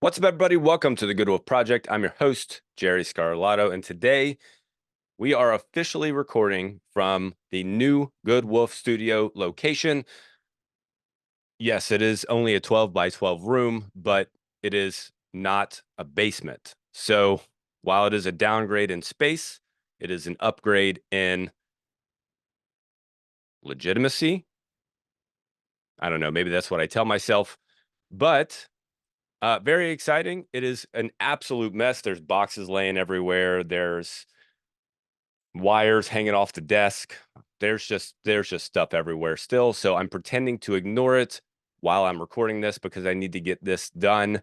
What's up, everybody? Welcome to the Good Wolf Project. I'm your host, Jerry Scarlato, and today we are officially recording from the new Good Wolf Studio location. Yes, it is only a 12 by 12 room, but it is not a basement. So while it is a downgrade in space, it is an upgrade in legitimacy. I don't know, maybe that's what I tell myself, but very exciting. It is an absolute mess. There's boxes laying everywhere. There's wires hanging off the desk. There's just stuff everywhere still. So I'm pretending to ignore it while I'm recording this because I need to get this done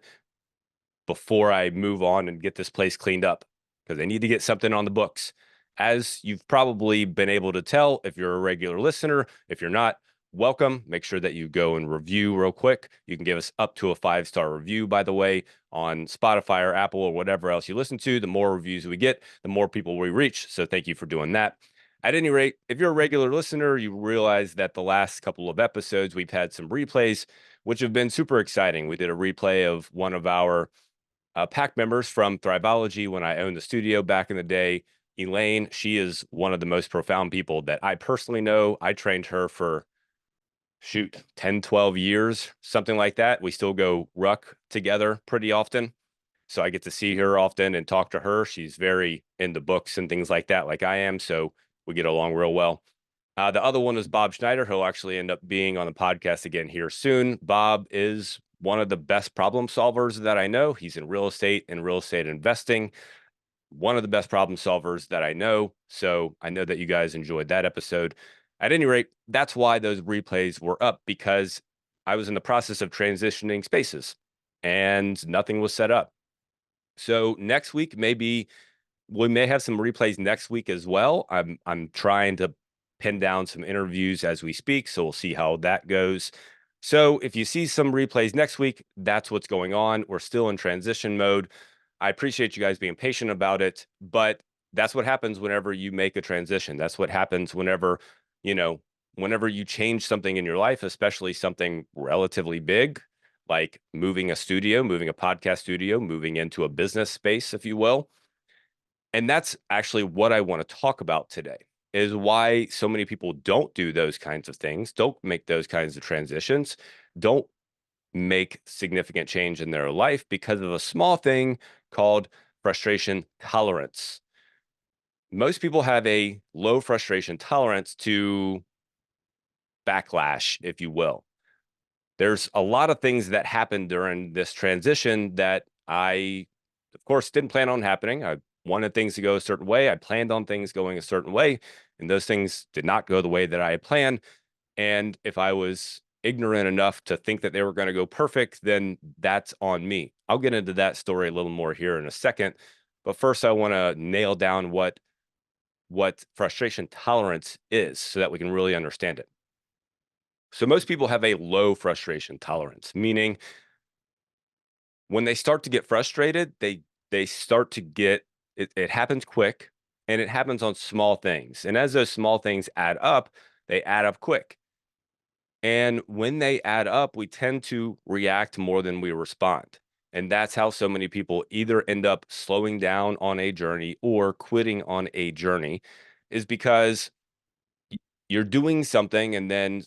before I move on and get this place cleaned up because I need to get something on the books. As you've probably been able to tell, if you're a regular listener, if you're not, welcome. Make sure that you go and review real quick. You can give us up to a 5-star review, by the way, on Spotify or Apple or whatever else you listen to. The more reviews we get, the more people we reach. So thank you for doing that. At any rate, if you're a regular listener, you realize that the last couple of episodes, we've had some replays, which have been super exciting. We did a replay of one of our pack members from Thriveology when I owned the studio back in the day. Elaine, she is one of the most profound people that I personally know. I trained her for, 10, 12 years, something like that. We still go ruck together pretty often. So I get to see her often and talk to her. She's very into books and things like that, like I am. So we get along real well. The other one is Bob Schneider. He'll actually end up being on the podcast again here soon. Bob is one of the best problem solvers that I know. He's in real estate and real estate investing. One of the best problem solvers that I know. So I know that you guys enjoyed that episode. At any rate, that's why those replays were up, because I was in the process of transitioning spaces and nothing was set up. So next week, maybe we may have some replays next week as well. I'm trying to pin down some interviews as we speak, so we'll see how that goes. So if you see some replays next week, that's what's going on. We're still in transition mode. I appreciate you guys being patient about it, but that's what happens whenever you make a transition. That's what happens whenever, you know, whenever you change something in your life, especially something relatively big, like moving a studio, moving a podcast studio, moving into a business space, if you will. And that's actually what I want to talk about today, is why so many people don't do those kinds of things, don't make those kinds of transitions, don't make significant change in their life because of a small thing called frustration tolerance. Most people have a low frustration tolerance to backlash, if you will. There's a lot of things that happened during this transition that I, of course, didn't plan on happening. I wanted things to go a certain way. I planned on things going a certain way, and those things did not go the way that I had planned. And if I was ignorant enough to think that they were going to go perfect, then that's on me. I'll get into that story a little more here in a second. But first, I want to nail down what frustration tolerance is so that we can really understand it. So most people have a low frustration tolerance, meaning when they start to get frustrated, they start to get it happens quick, and it happens on small things. And as those small things add up, they add up quick. And when they add up, we tend to react more than we respond. And that's how so many people either end up slowing down on a journey or quitting on a journey, is because you're doing something and then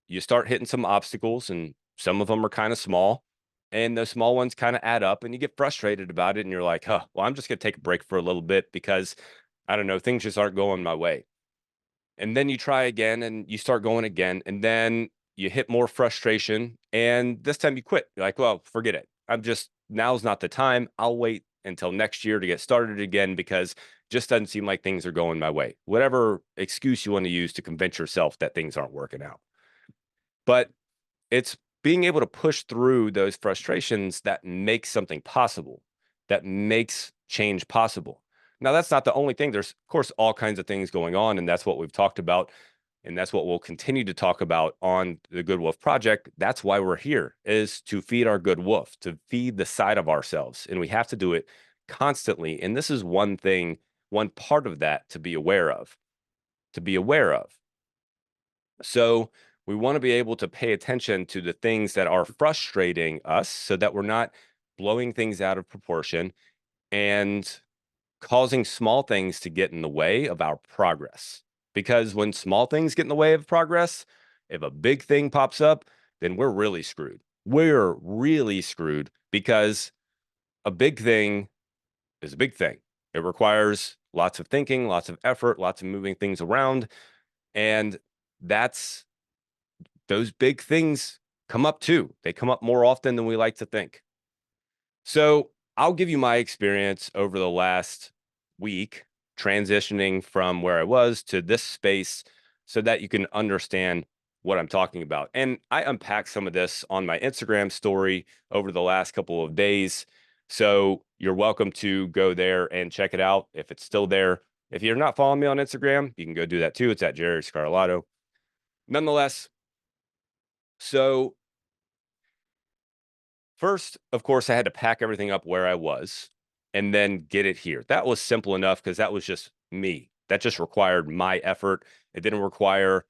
you start hitting some obstacles, and some of them are kind of small, and those small ones kind of add up, and you get frustrated about it, and you're like, huh, well, I'm just going to take a break for a little bit because I don't know, things just aren't going my way. And then you try again and you start going again, and then you hit more frustration, and this time you quit. You're like, well, forget it. Now's not the time. I'll wait until next year to get started again because it just doesn't seem like things are going my way. Whatever excuse you want to use to convince yourself that things aren't working out. But it's being able to push through those frustrations that makes something possible, that makes change possible. Now, that's not the only thing. There's, of course, all kinds of things going on, and that's what we've talked about, and that's what we'll continue to talk about on the Good Wolf Project. That's why we're here, is to feed our good wolf, to feed the side of ourselves, and we have to do it constantly. And this is one thing, one part of that to be aware of, to be aware of. So we want to be able to pay attention to the things that are frustrating us so that we're not blowing things out of proportion and causing small things to get in the way of our progress. Because when small things get in the way of progress, if a big thing pops up, then we're really screwed. We're really screwed because a big thing is a big thing. It requires lots of thinking, lots of effort, lots of moving things around. And that's those big things come up too. They come up more often than we like to think. So I'll give you my experience over the last week transitioning from where I was to this space so that you can understand what I'm talking about. And I unpacked some of this on my Instagram story over the last couple of days. So you're welcome to go there and check it out if it's still there. If you're not following me on Instagram, you can go do that too. It's at Jerry Scarlato. Nonetheless, so first, of course, I had to pack everything up where I was and then get it here. That was simple enough because that was just me. That just required my effort. It didn't require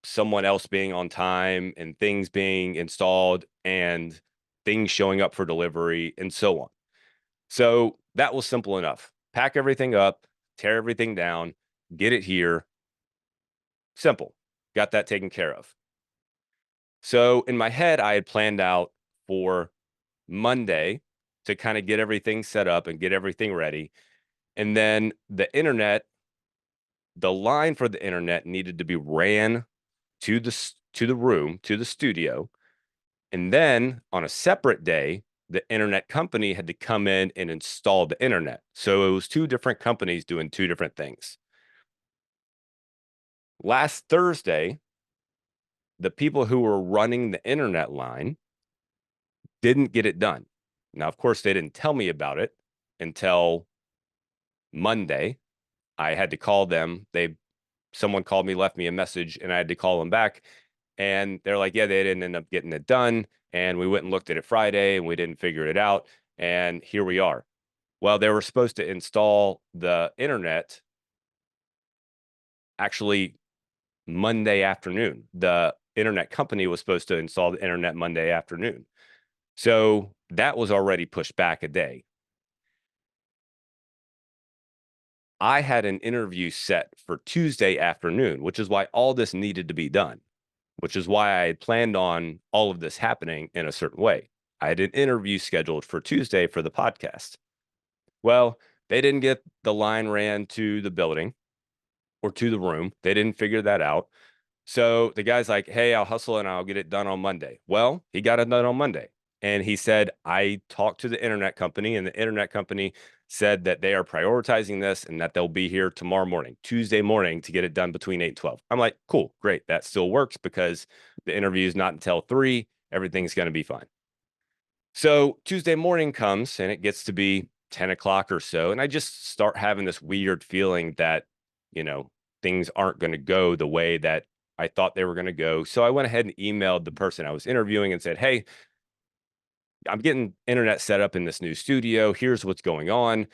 someone else being on time and things being installed and things showing up for delivery and so on. So that was simple enough. Pack everything up, tear everything down, get it here. Simple. Got that taken care of. So in my head, I had planned out for Monday to kind of get everything set up and get everything ready. And then the line for the internet needed to be ran to the room, to the studio. And then on a separate day, the internet company had to come in and install the internet. So it was two different companies doing two different things. Last Thursday, the people who were running the internet line didn't get it done. Now, of course, they didn't tell me about it until Monday. I had to call them. Someone called me, left me a message, and I had to call them back. And they're like, yeah, they didn't end up getting it done. And we went and looked at it Friday and we didn't figure it out. And here we are. Well, they were supposed to install the internet actually Monday afternoon. The internet company was supposed to install the internet Monday afternoon. So that was already pushed back a day. I had an interview set for Tuesday afternoon, which is why all this needed to be done, which is why I had planned on all of this happening in a certain way. I had an interview scheduled for Tuesday for the podcast. Well, they didn't get the line ran to the building or to the room. They didn't figure that out. So the guy's like, hey, I'll hustle and I'll get it done on Monday. Well, he got it done on Monday. And he said, I talked to the internet company, and the internet company said that they are prioritizing this and that they'll be here tomorrow morning, Tuesday morning, to get it done between 8 and 12. I'm like, cool, great. That still works because the interview is not until 3. Everything's going to be fine. So Tuesday morning comes and it gets to be 10 o'clock or so. And I just start having this weird feeling that, you know, things aren't going to go the way that I thought they were going to go. So I went ahead and emailed the person I was interviewing and said, hey, I'm getting internet set up in this new studio. Here's what's going on.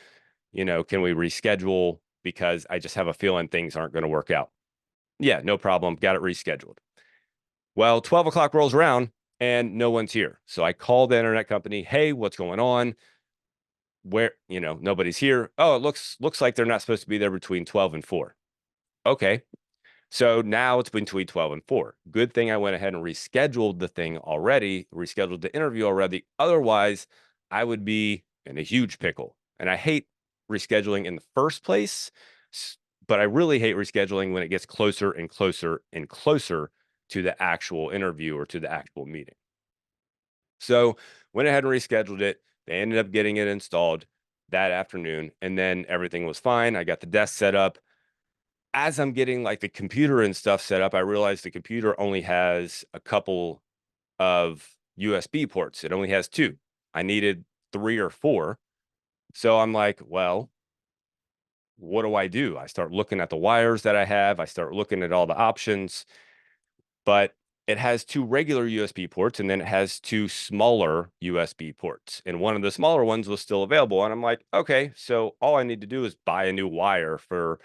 Can we reschedule? Because I just have a feeling things aren't going to work out. Yeah, no problem. Got it rescheduled. Well, 12 o'clock rolls around and no one's here. So I called the internet company. Hey, what's going on? Where, nobody's here. Oh, it looks like they're not supposed to be there between 12 and 4. Okay. So now it's between 12 and 4. Good thing I went ahead and rescheduled the thing already, rescheduled the interview already. Otherwise, I would be in a huge pickle. And I hate rescheduling in the first place, but I really hate rescheduling when it gets closer and closer and closer to the actual interview or to the actual meeting. So went ahead and rescheduled it. They ended up getting it installed that afternoon, and then everything was fine. I got the desk set up. As I'm getting like the computer and stuff set up, I realized the computer only has a couple of USB ports. It only has 2. I needed 3 or 4. So I'm like, well, what do I do? I start looking at the wires that I have. I start looking at all the options, but it has 2 regular USB ports and then it has 2 smaller USB ports. And one of the smaller ones was still available. And I'm like, okay, so all I need to do is buy a new wire for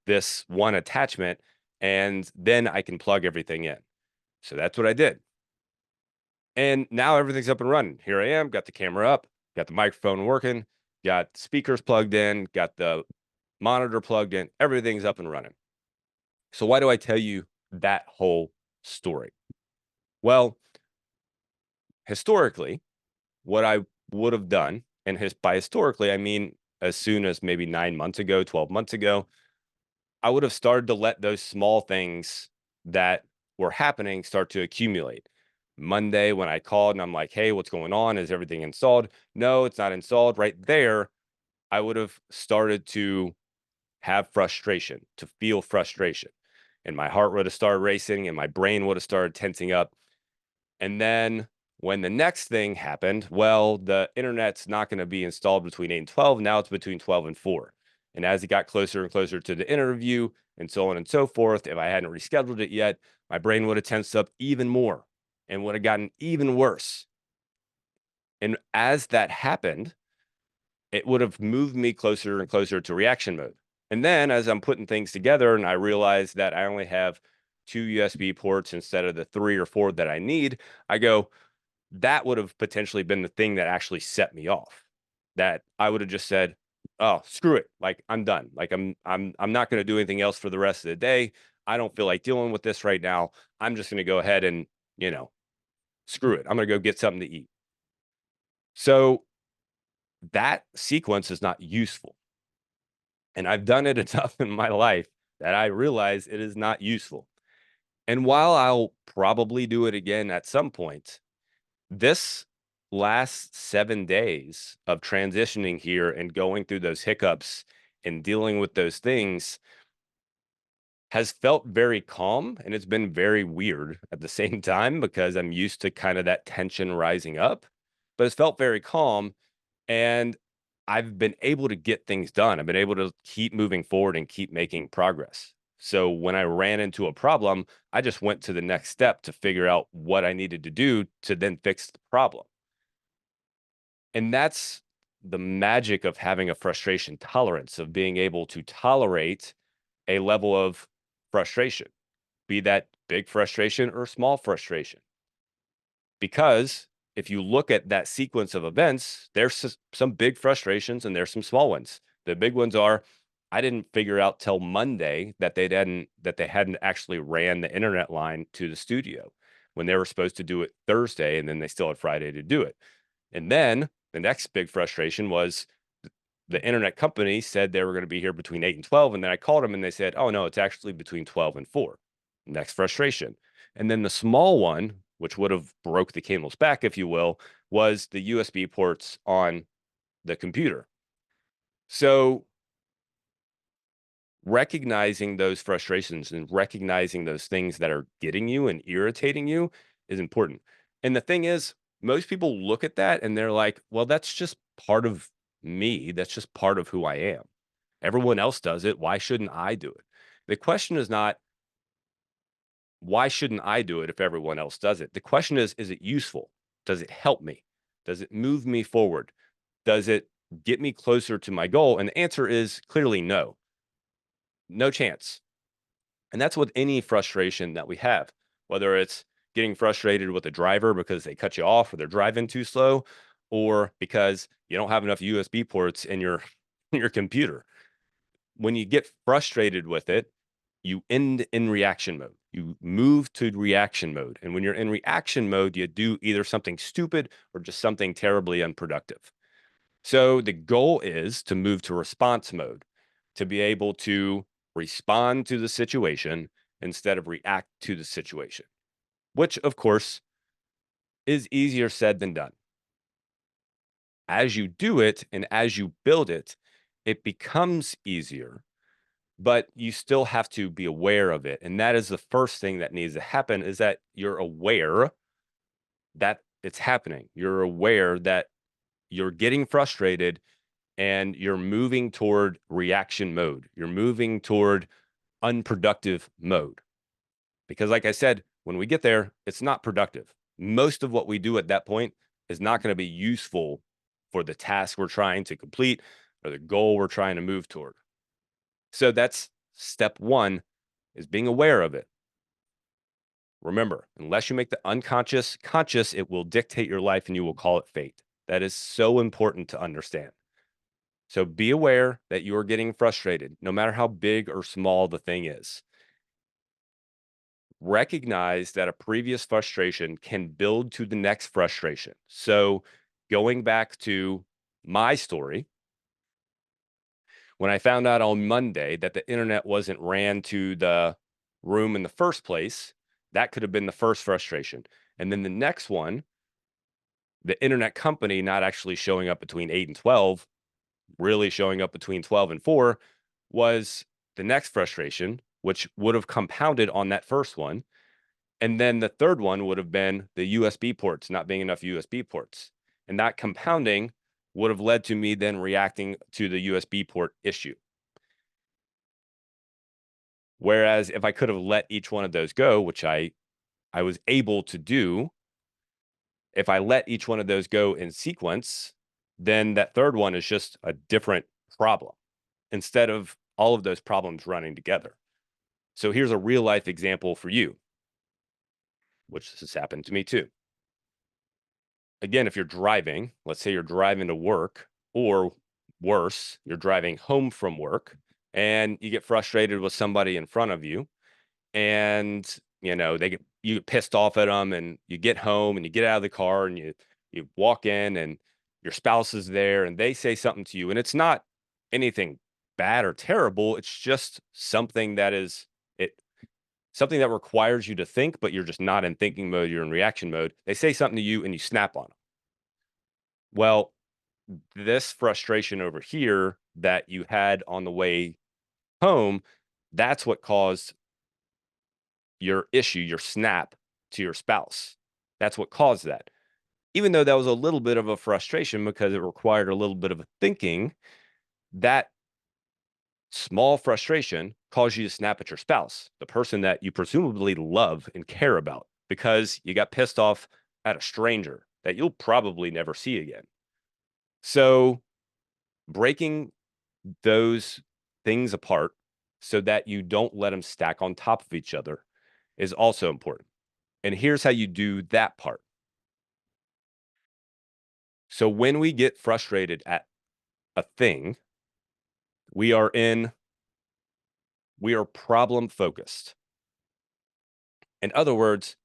this one attachment, and then I can plug everything in. So that's what I did. And now everything's up and running. Here I am, got the camera up, got the microphone working, got speakers plugged in, got the monitor plugged in, everything's up and running. So why do I tell you that whole story? Well, historically, what I would have done, and by historically, I mean as soon as maybe 9 months ago, 12 months ago, I would have started to let those small things that were happening start to accumulate. Monday, when I called and I'm like, hey, what's going on? Is everything installed? No, it's not installed. Right there, I would have started to have frustration, to feel frustration. And my heart would have started racing and my brain would have started tensing up. And then when the next thing happened, well, the internet's not going to be installed between 8 and 12. Now it's between 12 and 4. And as it got closer and closer to the interview and so on and so forth, if I hadn't rescheduled it yet, my brain would have tensed up even more and would have gotten even worse. And as that happened, it would have moved me closer and closer to reaction mode. And then as I'm putting things together and I realize that I only have 2 USB ports instead of the 3 or 4 that I need, I go, that would have potentially been the thing that actually set me off. That I would have just said, "Oh, screw it. Like I'm done. Like I'm not going to do anything else for the rest of the day. I don't feel like dealing with this right now. I'm just going to go ahead and, you know, screw it. I'm going to go get something to eat." So that sequence is not useful. And I've done it enough in my life that I realize it is not useful. And while I'll probably do it again at some point, this last 7 days of transitioning here and going through those hiccups and dealing with those things has felt very calm, and it's been very weird at the same time because I'm used to kind of that tension rising up, but it's felt very calm. And I've been able to get things done. I've been able to keep moving forward and keep making progress. So when I ran into a problem, I just went to the next step to figure out what I needed to do to then fix the problem. And that's the magic of having a frustration tolerance, of being able to tolerate a level of frustration, be that big frustration or small frustration. Because if you look at that sequence of events, there's some big frustrations and there's some small ones. The big ones are, I didn't figure out till Monday that they hadn't actually ran the internet line to the studio when they were supposed to do it Thursday, and then they still had Friday to do it. And then the next big frustration was the internet company said they were going to be here between 8 and 12. And then I called them and they said, oh, no, it's actually between 12 and 4. Next frustration. And then the small one, which would have broke the camel's back, if you will, was the USB ports on the computer. So recognizing those frustrations and recognizing those things that are getting you and irritating you is important. And the thing is, most people look at that and they're like, well, that's just part of me. That's just part of who I am. Everyone else does it. Why shouldn't I do it? The question is not, why shouldn't I do it if everyone else does it? The question is it useful? Does it help me? Does it move me forward? Does it get me closer to my goal? And the answer is clearly no. No chance. And that's with any frustration that we have, whether it's getting frustrated with a driver because they cut you off or they're driving too slow, or because you don't have enough USB ports in your your computer. When you get frustrated with it, you end in reaction mode. You move to reaction mode. And when you're in reaction mode, you do either something stupid or just something terribly unproductive. So the goal is to move to response mode, to be able to respond to the situation instead of react to the situation, which of course is easier said than done. As you do it and as you build it, it becomes easier, but you still have to be aware of it. And that is the first thing that needs to happen, is that you're aware that it's happening. You're aware that you're getting frustrated and you're moving toward reaction mode. You're moving toward unproductive mode. Because, like I said, when we get there, it's not productive. Most of what we do at that point is not going to be useful for the task we're trying to complete or the goal we're trying to move toward. So that's step one, is being aware of it. Remember, unless you make the unconscious conscious, it will dictate your life and you will call it fate. That is so important to understand. So be aware that you are getting frustrated, no matter how big or small the thing is. Recognize that a previous frustration can build to the next frustration. So, going back to my story, when I found out on Monday that the internet wasn't ran to the room in the first place, that could have been the first frustration. And then the next one, the internet company not actually showing up between 8 and 12, really showing up between 12 and 4, was the next frustration, which would have compounded on that first one. And then the third one would have been the USB ports, not being enough USB ports. And that compounding would have led to me then reacting to the USB port issue. Whereas if I could have let each one of those go, which I was able to do, if I let each one of those go in sequence, then that third one is just a different problem instead of all of those problems running together. So here's a real life example for you, which has happened to me too. Again, if you're driving, let's say you're driving to work, or worse, you're driving home from work and you get frustrated with somebody in front of you, and you get pissed off at them, and you get home and you get out of the car and you walk in and your spouse is there and they say something to you, and it's not anything bad or terrible. It's just something that is it something that requires you to think, but you're just not in thinking mode, you're in reaction mode. They say something to you and you snap on them. Well, this frustration over here that you had on the way home, that's what caused your issue, your snap to your spouse. That's what caused that. Even though that was a little bit of a frustration because it required a little bit of a thinking, that small frustration caused you to snap at your spouse, the person that you presumably love and care about, because you got pissed off at a stranger that you'll probably never see again. So, breaking those things apart so that you don't let them stack on top of each other is also important. And here's how you do that part. So when we get frustrated at a thing, we are in we are problem focused. In other words,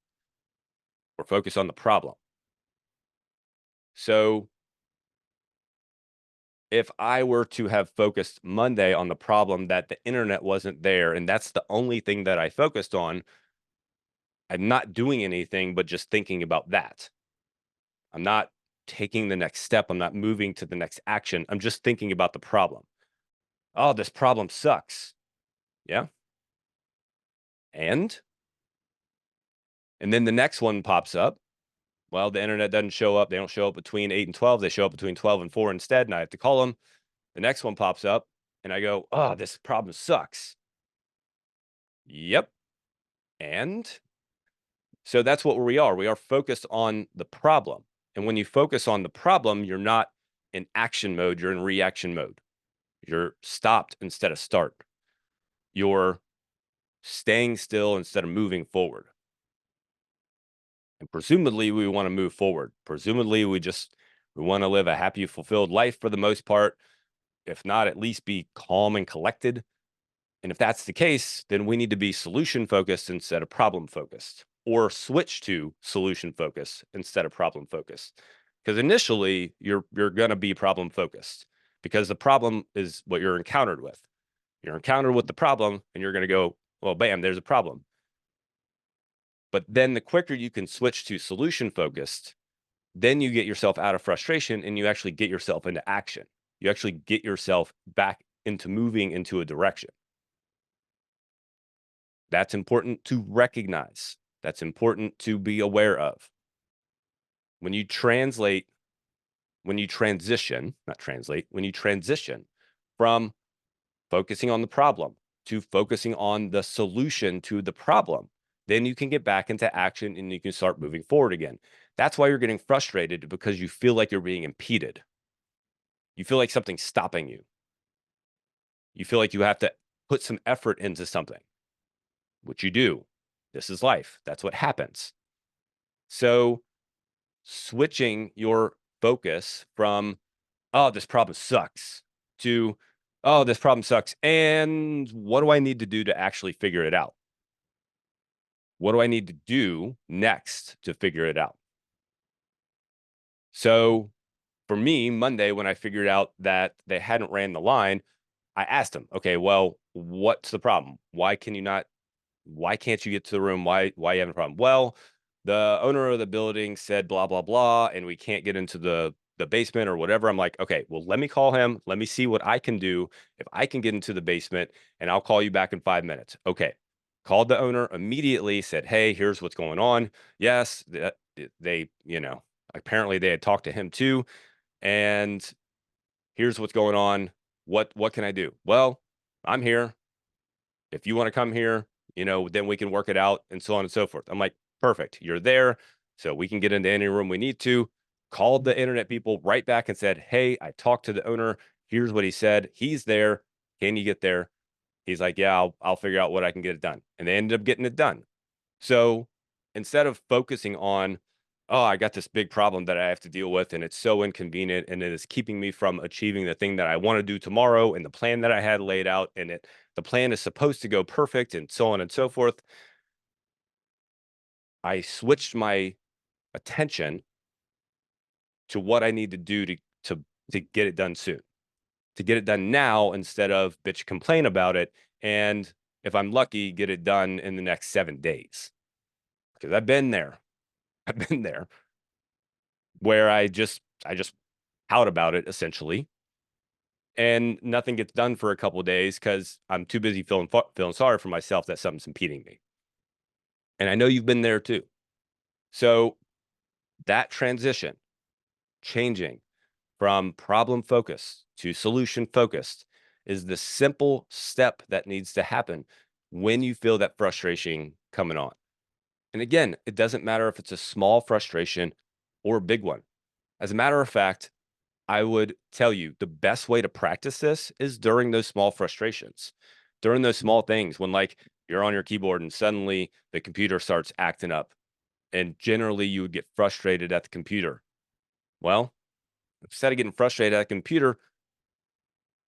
we're focused on the problem. So if I were to have focused Monday on the problem that the internet wasn't there, and that's the only thing that I focused on, I'm not doing anything but just thinking about that. I'm not taking the next step. I'm not moving to the next action. I'm just thinking about the problem. Oh, this problem sucks. Yeah. And then the next one pops up. Well, the internet doesn't show up. They don't show up between 8 and 12. They show up between 12 and 4 instead. And I have to call them. The next one pops up and I go, oh, this problem sucks. Yep. And so that's what we are. We are focused on the problem. And when you focus on the problem, you're not in action mode, you're in reaction mode. You're stopped instead of start. You're staying still instead of moving forward. And presumably we want to move forward. Presumably we want to live a happy, fulfilled life for the most part. If not, at least be calm and collected. And if that's the case, then we need to be solution focused instead of problem focused, or switch to solution focused instead of problem focused. Because initially you're going to be problem focused because the problem is what you're encountered with. You're encountered with the problem and you're going to go, well, bam, there's a problem. But then the quicker you can switch to solution focused, then you get yourself out of frustration and you actually get yourself into action. You actually get yourself back into moving into a direction. That's important to recognize. That's important to be aware of. When you translate, when you transition, not translate, when you transition from focusing on the problem to focusing on the solution to the problem, then you can get back into action and you can start moving forward again. That's why you're getting frustrated, because you feel like you're being impeded. You feel like something's stopping you. You feel like you have to put some effort into something, which you do. This is life. That's what happens. So switching your focus from, oh, this problem sucks, to, oh, this problem sucks. And what do I need to do to actually figure it out? What do I need to do next to figure it out? So for me, Monday, when I figured out that they hadn't ran the line, I asked them, okay, well, what's the problem? Why can't you get to the room? Why you having a problem? Well, the owner of the building said blah blah blah, and we can't get into the basement or whatever. I'm like, okay, well, let me call him. Let me see what I can do if I can get into the basement, and I'll call you back in 5 minutes. Okay. Called the owner immediately, said, hey, here's what's going on. Yes, they, apparently they had talked to him too, and here's what's going on. What can I do? Well, I'm here. If you want to come here, then we can work it out, and so on and so forth. I'm like, perfect. You're there. So we can get into any room we need to. Called the internet people right back and said, hey, I talked to the owner. Here's what he said. He's there. Can you get there? He's like, yeah, I'll figure out what I can get it done. And they ended up getting it done. So instead of focusing on, oh, I got this big problem that I have to deal with, and it's so inconvenient, and it is keeping me from achieving the thing that I want to do tomorrow, and the plan that I had laid out, and the plan is supposed to go perfect, and so on and so forth. I switched my attention to what I need to do to get it done soon, to get it done now instead of bitch complain about it. And if I'm lucky, get it done in the next 7 days. Because I've been there. I've been there where I just pout about it essentially, and nothing gets done for a couple of days because I'm too busy feeling sorry for myself that something's impeding me. And I know you've been there too. So that transition, changing from problem focused to solution focused, is the simple step that needs to happen when you feel that frustration coming on. And again, it doesn't matter if it's a small frustration or a big one. As a matter of fact, I would tell you the best way to practice this is during those small frustrations, during those small things when, like, you're on your keyboard and suddenly the computer starts acting up. And generally, you would get frustrated at the computer. Well, instead of getting frustrated at the computer,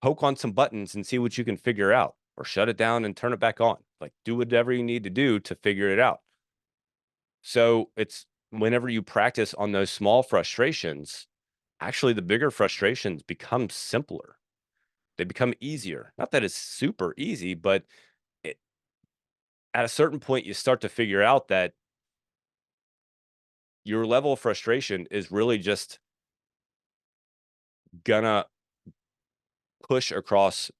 poke on some buttons and see what you can figure out, or shut it down and turn it back on. Like, do whatever you need to do to figure it out. So it's whenever you practice on those small frustrations, actually the bigger frustrations become simpler. They become easier. Not that it's super easy, but it, at a certain point, you start to figure out that your level of frustration is really just gonna push across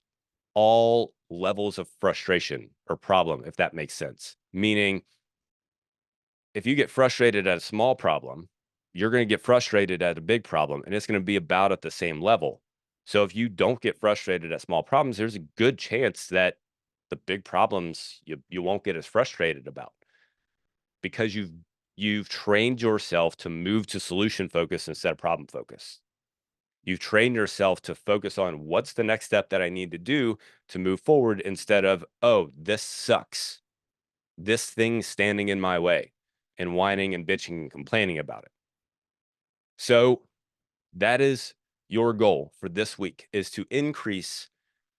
all levels of frustration or problem, if that makes sense. Meaning, if you get frustrated at a small problem, you're going to get frustrated at a big problem, and it's going to be about at the same level. So if you don't get frustrated at small problems, there's a good chance that the big problems you won't get as frustrated about, because you've trained yourself to move to solution focus instead of problem focus. You've trained yourself to focus on what's the next step that I need to do to move forward, instead of, oh, this sucks. This thing's standing in my way, and whining and bitching and complaining about it. So that is your goal for this week, is to increase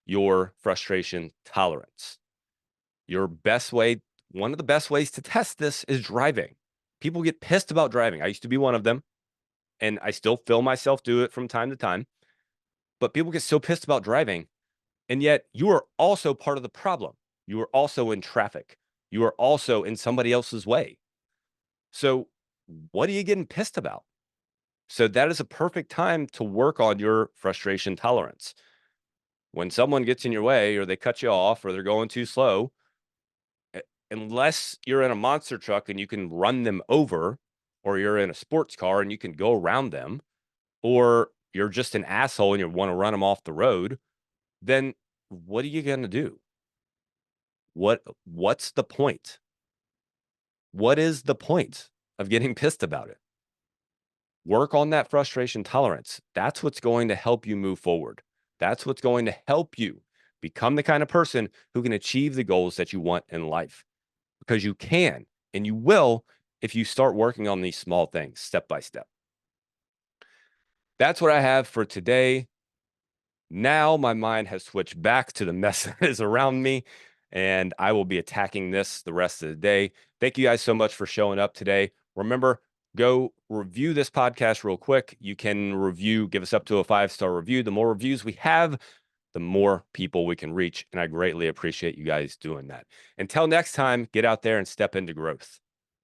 your frustration tolerance. Your best way, one of the best ways to test this is driving. People get pissed about driving. I used to be one of them, and I still feel myself do it from time to time. But people get so pissed about driving, and yet you are also part of the problem. You are also in traffic. You are also in somebody else's way. So what are you getting pissed about? So that is a perfect time to work on your frustration tolerance. When someone gets in your way, or they cut you off, or they're going too slow, unless you're in a monster truck and you can run them over, or you're in a sports car and you can go around them, or you're just an asshole and you want to run them off the road, then what are you going to do? What's the point? What is the point of getting pissed about it? Work on that frustration tolerance. That's what's going to help you move forward. That's what's going to help you become the kind of person who can achieve the goals that you want in life. because you can and you will if you start working on these small things step by step. That's what I have for today. Now my mind has switched back to the mess that is around me, and I will be attacking this the rest of the day. Thank you guys so much for showing up today. Remember, go review this podcast real quick. You can give us up to a 5-star review. The more reviews we have, the more people we can reach. And I greatly appreciate you guys doing that. Until next time, get out there and step into growth.